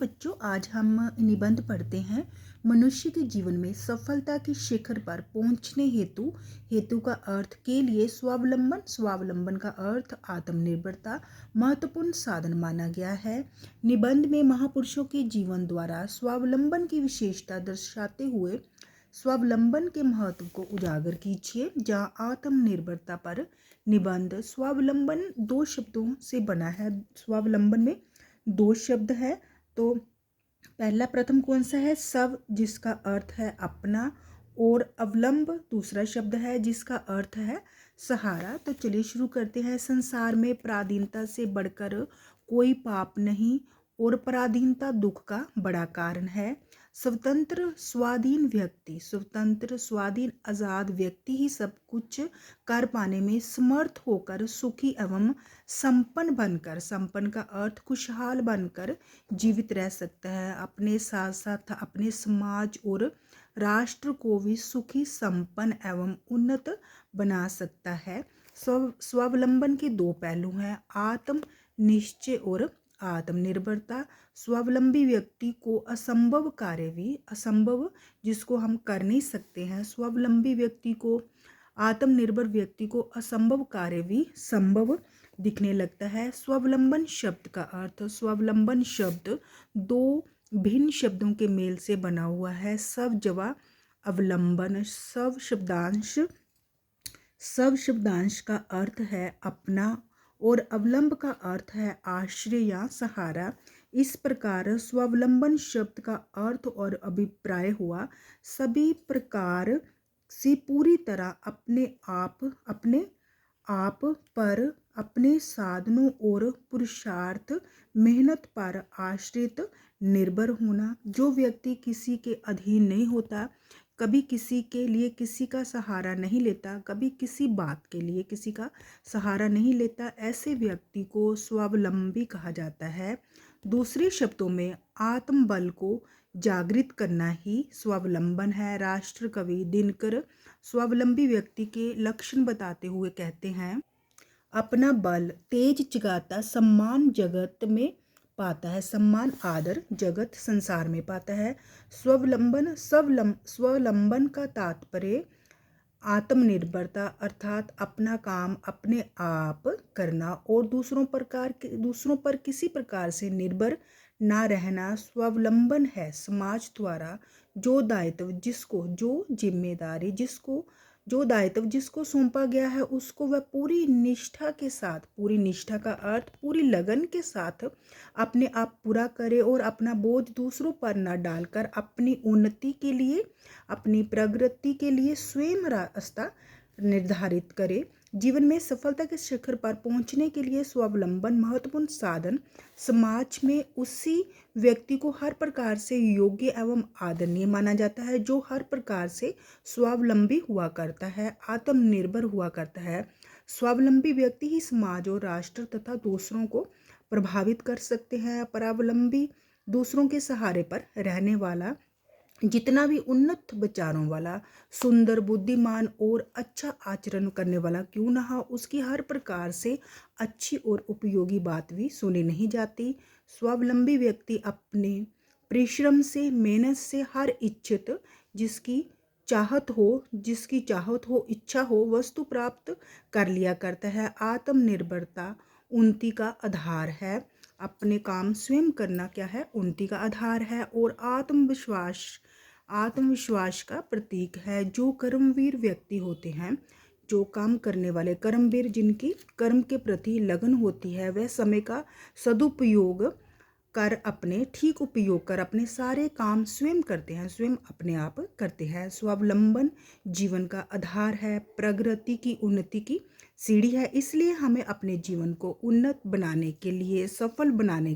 बच्चों, आज हम निबंध पढ़ते हैं। मनुष्य के जीवन में सफलता के शिखर पर पहुंचने हेतु हेतु का अर्थ के लिए स्वावलंबन स्वावलंबन का अर्थ आत्मनिर्भरता महत्वपूर्ण साधन माना गया है। निबंध में महापुरुषों के जीवन द्वारा स्वावलंबन की विशेषता दर्शाते हुए स्वावलंबन के महत्व को उजागर कीजिए। जहाँ आत्मनिर्भरता पर निबंध स्वावलंबन दो शब्दों से बना है। स्वावलंबन में दो शब्द है, तो पहला प्रथम कौन सा है? स्व, जिसका अर्थ है अपना, और अवलंब दूसरा शब्द है जिसका अर्थ है सहारा। तो चलिए शुरू करते हैं। संसार में पराधीनता से बढ़कर कोई पाप नहीं और पराधीनता दुख का बड़ा कारण है। स्वतंत्र स्वाधीन आजाद व्यक्ति ही सब कुछ कर पाने में समर्थ होकर सुखी एवं संपन्न का अर्थ खुशहाल बनकर जीवित रह सकता है। अपने साथ साथ अपने समाज और राष्ट्र को भी सुखी, संपन्न एवं उन्नत बना सकता है। स्वावलंबन के दो पहलू हैं, आत्म निश्चय और आत्मनिर्भरता। स्वावलंबी व्यक्ति को असंभव जिसको हम कर नहीं सकते हैं, स्वावलंबी व्यक्ति को, आत्मनिर्भर व्यक्ति को असंभव कार्य भी संभव दिखने लगता है। स्वावलंबन शब्द का अर्थ, स्वावलंबन शब्द दो भिन्न शब्दों के मेल से बना हुआ है। स्व जवा अवलंबन। स्व शब्दांश का अर्थ है अपना और अवलंब का अर्थ है आश्रय या सहारा। इस प्रकार स्वावलंबन शब्द का अर्थ और अभिप्राय हुआ सभी प्रकार से पूरी तरह अपने आप पर, अपने साधनों और पुरुषार्थ मेहनत पर आश्रित निर्भर होना। जो व्यक्ति किसी के अधीन नहीं होता, कभी किसी के लिए किसी का सहारा नहीं लेता, कभी किसी बात के लिए किसी का सहारा नहीं लेता, ऐसे व्यक्ति को स्वावलंबी कहा जाता है। दूसरे शब्दों में आत्मबल को जागृत करना ही स्वावलंबन है। राष्ट्र कवि दिनकर स्वावलंबी व्यक्ति के लक्षण बताते हुए कहते हैं, अपना बल तेज जगाता सम्मान जगत में पाता है, सम्मान आदर जगत संसार में पाता है। स्वावलंबन का तात्पर्य आत्मनिर्भरता अर्थात अपना काम अपने आप करना और दूसरों पर किसी प्रकार से निर्भर ना रहना स्वावलंबन है। समाज द्वारा जो दायित्व जिसको सौंपा गया है उसको वह पूरी निष्ठा का अर्थ पूरी लगन के साथ अपने आप पूरा करे और अपना बोझ दूसरों पर न डालकर अपनी उन्नति के लिए, अपनी प्रगति के लिए स्वयं रास्ता निर्धारित करे। जीवन में सफलता के शिखर पर पहुंचने के लिए स्वावलंबन महत्वपूर्ण साधन। समाज में उसी व्यक्ति को हर प्रकार से योग्य एवं आदरणीय माना जाता है जो हर प्रकार से स्वावलंबी हुआ करता है, आत्मनिर्भर हुआ करता है। स्वावलंबी व्यक्ति ही समाज और राष्ट्र तथा दूसरों को प्रभावित कर सकते हैं। परावलंबी दूसरों के सहारे पर रहने वाला, जितना भी उन्नत विचारों वाला, सुंदर, बुद्धिमान और अच्छा आचरण करने वाला क्यों ना हो, उसकी हर प्रकार से अच्छी और उपयोगी बात भी सुनी नहीं जाती। स्वावलंबी व्यक्ति अपने परिश्रम से, मेहनत से हर इच्छित जिसकी चाहत हो, इच्छा हो, वस्तु प्राप्त कर लिया करता है। आत्मनिर्भरता उन्नति का आधार है। अपने काम स्वयं करना क्या है? उन्नति का आधार है। और आत्मविश्वास का प्रतीक है। जो कर्मवीर व्यक्ति होते हैं, जो काम करने वाले कर्मवीर, जिनकी कर्म के प्रति लगन होती है, वह समय का सदुपयोग ठीक उपयोग कर अपने सारे काम स्वयं करते हैं, स्वयं अपने आप करते हैं। स्वावलंबन जीवन का आधार है, प्रगति की, उन्नति की सीढ़ी है। इसलिए हमें अपने जीवन को उन्नत बनाने के लिए, सफल बनाने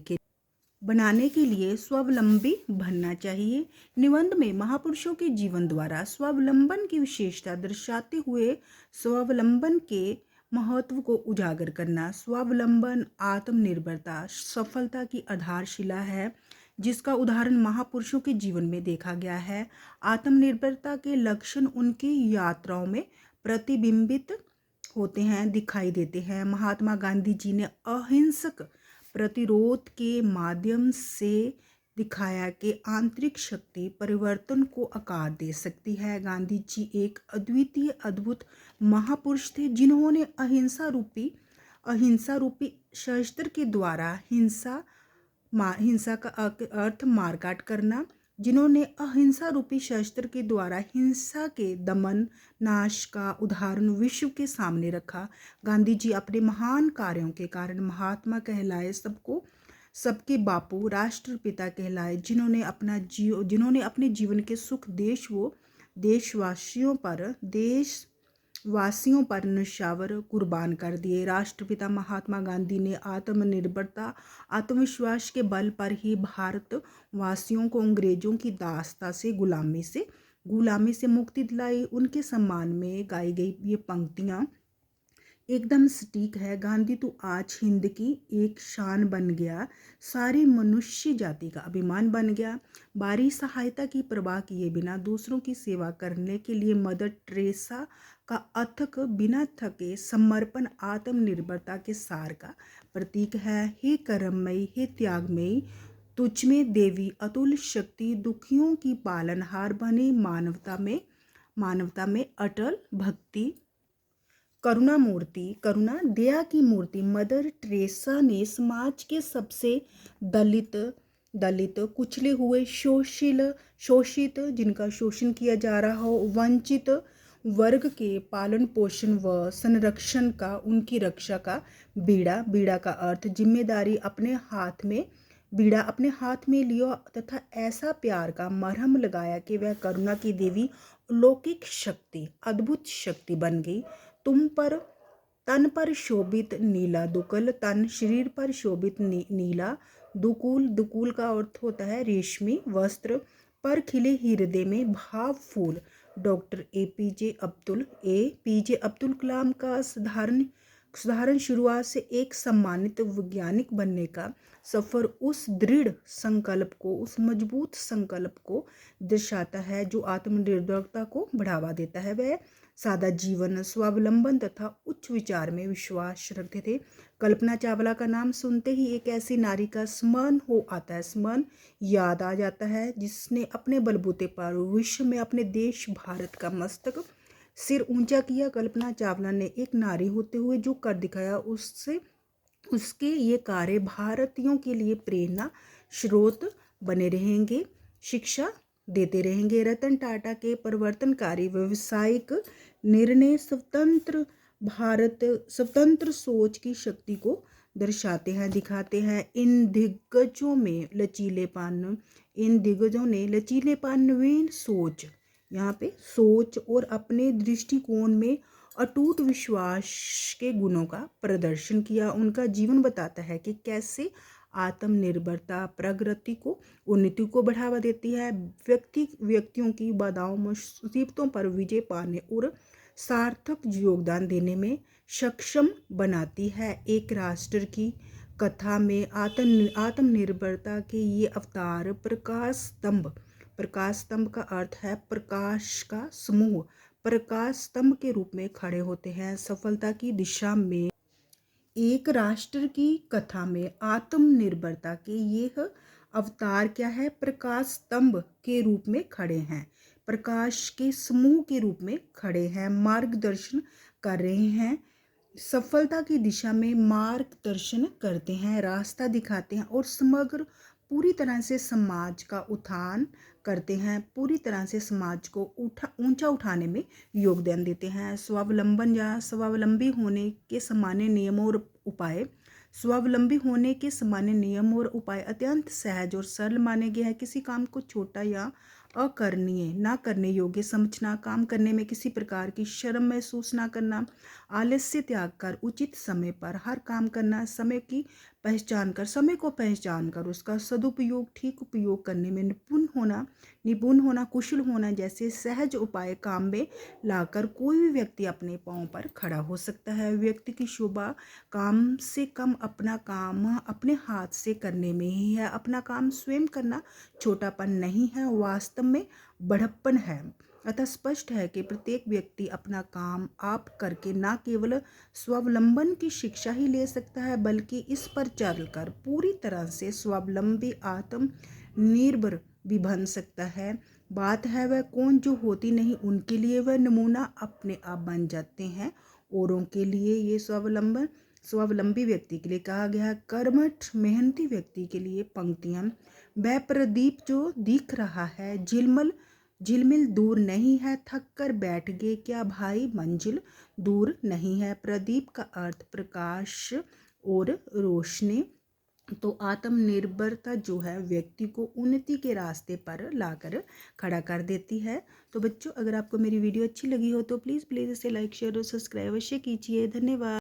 के लिए स्वावलंबी बनना चाहिए। निबंध में महापुरुषों के जीवन द्वारा स्वावलंबन की विशेषता दर्शाते हुए स्वावलंबन के महत्व को उजागर करना। स्वावलंबन आत्मनिर्भरता सफलता की आधारशिला है, जिसका उदाहरण महापुरुषों के जीवन में देखा गया है। आत्मनिर्भरता के लक्षण उनकी यात्राओं में प्रतिबिंबित होते हैं, दिखाई देते हैं। महात्मा गांधी जी ने अहिंसक प्रतिरोध के माध्यम से दिखाया कि आंतरिक शक्ति परिवर्तन को आकार दे सकती है। गांधी जी एक अद्वितीय अद्भुत महापुरुष थे जिन्होंने अहिंसा रूपी शस्त्र के द्वारा हिंसा का अर्थ मारकाट करना, जिन्होंने अहिंसा रूपी शस्त्र के द्वारा हिंसा के दमन नाश का उदाहरण विश्व के सामने रखा। गांधी जी अपने महान कार्यों के कारण महात्मा कहलाए, सबके बापू राष्ट्रपिता कहलाए, जिन्होंने अपने जीवन के सुख देशवासियों पर नौशावर कुर्बान कर दिए। राष्ट्रपिता महात्मा गांधी ने आत्मनिर्भरता आत्मविश्वास के बल पर ही भारतवासियों को अंग्रेजों की दासता से गुलामी से मुक्ति दिलाई। उनके सम्मान में गाई गई ये पंक्तियाँ एकदम सटीक है। गांधी तू आज हिंद की एक शान बन गया, सारी मनुष्य जाति का अभिमान बन गया। बारी सहायता की परवाह किए बिना दूसरों की सेवा करने के लिए मदर टेरेसा का अथक बिना थके समर्पण आत्मनिर्भरता के सार का प्रतीक है। हे कर्ममयी, हे त्यागमयी, तुझमें देवी अतुल शक्ति, दुखियों की पालनहार बनी, मानवता में अटल भक्ति, करुणा दया की मूर्ति। मदर टेरेसा ने समाज के सबसे दलित कुचले हुए शोषित जिनका शोषण किया जा रहा हो, वंचित वर्ग के पालन पोषण व संरक्षण का, उनकी रक्षा का बीड़ा का अर्थ जिम्मेदारी बीड़ा अपने हाथ में लिया तथा ऐसा प्यार का मरहम लगाया कि वह करुणा की देवी अलौकिक शक्ति, अद्भुत शक्ति बन गई। तन पर शोभित नीला दुकुल, तन शरीर पर शोभित नीला दुकुल का अर्थ होता है रेशमी वस्त्र, पर खिले हृदय में भाव फूल। डॉक्टर एपीजे अब्दुल कलाम का साधारण शुरुआत से एक सम्मानित वैज्ञानिक बनने का सफर उस मजबूत संकल्प को दर्शाता है जो आत्मनिर्भरता को बढ़ावा देता है। वह सादा जीवन, स्वावलंबन तथा उच्च विचार में विश्वास रखते थे। कल्पना चावला का नाम सुनते ही एक ऐसी नारी का स्मरण याद आ जाता है जिसने अपने बलबूते पर विश्व में अपने देश भारत का सिर ऊंचा किया। कल्पना चावला ने एक नारी होते हुए जो कर दिखाया, उसके ये कार्य भारतीयों के लिए प्रेरणा स्रोत बने रहेंगे, शिक्षा देते रहेंगे। रतन टाटा के परिवर्तनकारी व्यावसायिक निर्णय स्वतंत्र सोच की शक्ति को दर्शाते हैं, दिखाते हैं। इन दिग्गजों ने लचीलेपन, नवीन सोच, यहाँ पे सोच और अपने दृष्टिकोण में अटूट विश्वास के गुणों का प्रदर्शन किया। उनका जीवन बताता है कि कैसे आत्मनिर्भरता प्रगति को, उन्नति को बढ़ावा देती है, व्यक्तियों की बाधाओं मुसीबतों पर विजय पाने और सार्थक योगदान देने में सक्षम बनाती है। एक राष्ट्र की कथा में आत्मनिर्भरता के ये अवतार प्रकाश स्तंभ का अर्थ है प्रकाश का समूह, प्रकाश स्तंभ के रूप में खड़े होते हैं सफलता की दिशा में। एक राष्ट्र की कथा में आत्मनिर्भरता के ये अवतार क्या है, प्रकाश स्तंभ के रूप में खड़े हैं, प्रकाश के समूह के रूप में खड़े हैं, मार्गदर्शन कर रहे हैं, सफलता की दिशा में मार्गदर्शन करते हैं, रास्ता दिखाते हैं और समग्र पूरी तरह से समाज का उत्थान करते हैं, पूरी तरह से समाज को ऊंचा उठाने में योगदान देते हैं। स्वावलंबी होने के सामान्य नियम और उपाय अत्यंत सहज और सरल माने गए हैं। किसी काम को छोटा या अकरणीय ना करने योग्य समझना, काम करने में किसी प्रकार की शर्म महसूस ना करना, आलस्य त्याग कर उचित समय पर हर काम करना, समय को पहचान कर उसका सदुपयोग ठीक उपयोग करने में निपुण होना, कुशल होना जैसे सहज उपाय काम में लाकर कोई भी व्यक्ति अपने पांव पर खड़ा हो सकता है। व्यक्ति की शोभा काम से कम अपना काम अपने हाथ से करने में ही है। अपना काम स्वयं करना छोटापन नहीं है, वास्तव में बढ़प्पन है। अतः स्पष्ट है कि प्रत्येक व्यक्ति अपना काम आप करके न केवल स्वावलंबन की शिक्षा ही ले सकता है, बल्कि इस पर चलकर पूरी तरह से स्वावलंबी निर्भर भी बन सकता है। बात है वह कौन जो होती नहीं उनके लिए वह नमूना अपने आप बन जाते हैं। औरों के लिए ये स्वावलंबी व्यक्ति के लिए कहा गया है। कर्मठ मेहनती व्यक्ति के लिए पंक्तियाँ, वह प्रदीप जो दिख रहा है झिलमिल दूर नहीं है, थक कर बैठ गए क्या भाई मंजिल दूर नहीं है। प्रदीप का अर्थ प्रकाश और रोशनी। तो आत्मनिर्भरता जो है व्यक्ति को उन्नति के रास्ते पर लाकर खड़ा कर देती है। तो बच्चों, अगर आपको मेरी वीडियो अच्छी लगी हो तो प्लीज़ इसे लाइक शेयर और सब्सक्राइब अवश्य कीजिए। धन्यवाद।